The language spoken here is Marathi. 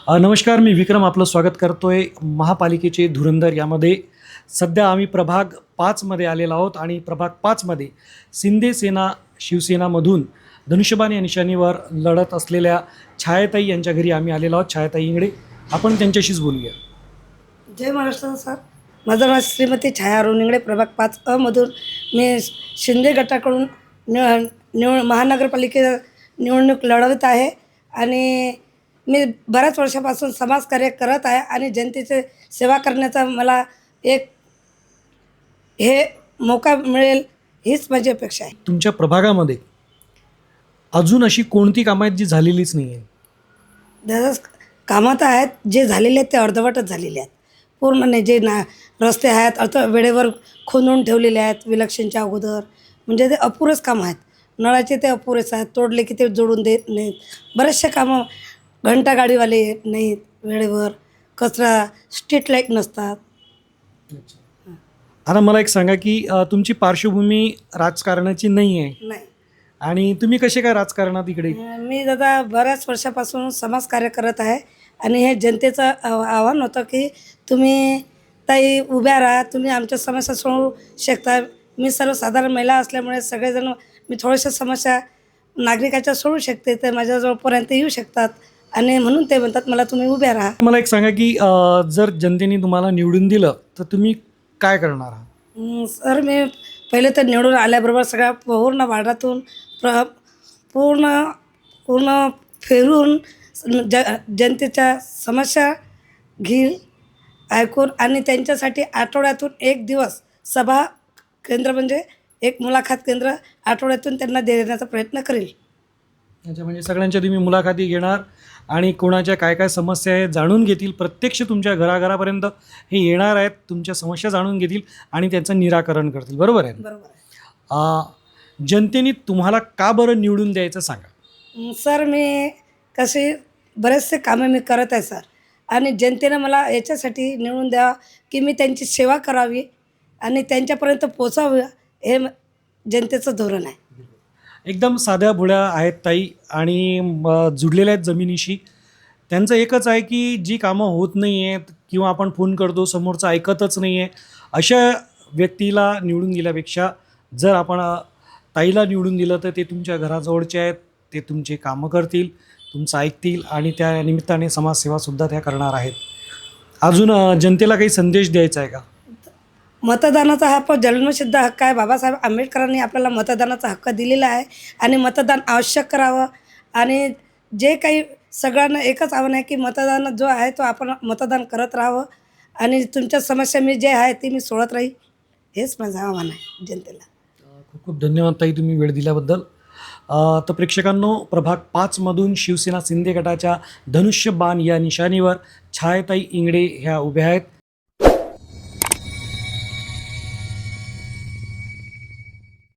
नमस्कार, मी विक्रम आपलं स्वागत करतोय महापालिकेचे धुरंधर यामध्ये. सध्या आम्ही प्रभाग 5मध्ये आलेलो आहोत आणि प्रभाग 5मध्ये शिंदे सेना शिवसेनामधून धनुष्यबाण या निशाणीवर लढत असलेल्या छायाताई यांच्या घरी आम्ही आलेलो आहोत. छायाताई इंगडे, आपण त्यांच्याशीच बोलूया. जय महाराष्ट्र सर. माझं नाव श्रीमती छाया अरुण इंगडे. प्रभाग 5 मधून मी शिंदे गटाकडून महानगरपालिकेत निवडणूक लढवत आहे आणि मी बऱ्याच वर्षापासून समाजकार्य करत आहे आणि जनतेची सेवा करण्याचा मला एक हे मौका मिळेल हीच माझी अपेक्षा आहे. तुमच्या प्रभागामध्ये अजून अशी कोणती कामं आहेत जी झालेलीच नाही आहे? दादा, कामं तर आहेत, जे झालेले आहेत ते अर्धवटच झालेले आहेत. पूर्ण नाही. जे रस्ते आहेत वेळेवर खोदून ठेवलेले आहेत विलक्षणच्या अगोदर, म्हणजे ते अपुरेच कामं आहेत. नळाचे ते अपुरेच आहेत, तोडले की ते जोडून देत नाहीत. बरेचसे कामं, घंटा गाडीवाले येत नाहीत वेळेवर, कचरा, स्ट्रीट लाईट नसतात. आता मला एक सांगा की तुमची पार्श्वभूमी राजकारणाची नाही आहे नाही, आणि तुम्ही कसे काय राजकारणात इकडे? मी दादा बऱ्याच वर्षापासून समाजकार्य करत आहे आणि हे जनतेचं आव्हान होतं की तुम्ही ताई उभ्या राहा, तुम्ही आमच्या समस्या सोडवू शकता. मी सर्वसाधारण महिला असल्यामुळे सगळेजण मी थोड्याशा समस्या नागरिकाच्या सोडवू शकते, तर माझ्याजवळपर्यंत येऊ शकतात आणि म्हणून ते म्हणतात मला तुम्ही उभ्या राहा. मला एक सांगा की जर जनतेने तुम्हाला निवडून दिलं तर तुम्ही काय करणार आहात? सर, मी पहिले तर निवडून आल्याबरोबर सगळ्या पूर्ण वार्डातून पूर्ण पूर्ण फिरून जनतेच्या समस्या घेईल, ऐकून, आणि त्यांच्यासाठी आठवड्यातून एक दिवस सभा केंद्र म्हणजे एक मुलाखत केंद्र आठवड्यातून त्यांना देण्याचा प्रयत्न करेल. अच्छा, म्हणजे सगळ्यांच्या तुम्ही मुलाखती घेणार आणि कोणाच्या काय काय समस्या आहेत जाणून घेतील. प्रत्यक्ष तुमच्या घराघरापर्यंत हे येणार आहेत, तुमच्या समस्या जाणून घेतील आणि त्यांचं निराकरण करतील. बरोबर आहे? बरोबर आहे. जनतेने तुम्हाला का बरं निवडून द्यायचं सांगा. सर, मी कसे बरेचसे कामं मी करत आहे सर, आणि जनतेनं मला याच्यासाठी निवडून द्यावं की मी त्यांची सेवा करावी आणि त्यांच्यापर्यंत पोचावं, हे जनतेचं धोरण आहे. एकदम साध्या भोळ्या आहेत ताई आणि जुडलेल्या आहेत जमिनीशी. त्यांचं एकच आहे की जी कामं होत नाही आहेत किंवा आपण फोन करतो समोरचं ऐकतच नाही आहे, अशा व्यक्तीला निवडून दिल्यापेक्षा जर आपण ताईला निवडून दिलं तर ते तुमच्या घराजवळचे आहेत, ते तुमचे कामं करतील, तुमचं ऐकतील आणि त्या निमित्ताने समाजसेवासुद्धा त्या करणार आहेत. अजून जनतेला काही संदेश द्यायचा आहे का? मतदानाचा हा पण जन्मसिद्ध हक्क आहे. बाबासाहेब आंबेडकरांनी आपल्याला मतदानाचा हक्क दिलेला आहे आणि मतदान आवश्यक करावं. आणि जे काही सगळ्यांना एकच आव्हान आहे की मतदान जो आहे तो आपण मतदान करत राहावं आणि तुमच्या समस्या मी जे आहे ती मी सोडत राहील, हेच माझं आव्हान आहे जनतेला. खूप खूप धन्यवाद ताई, तुम्ही वेळ दिल्याबद्दल. तर प्रेक्षकांनो, प्रभाग 5मधून शिवसेना शिंदे गटाच्या धनुष्यबाण या निशाणीवर छायाताई इंगडे ह्या उभ्या आहेत.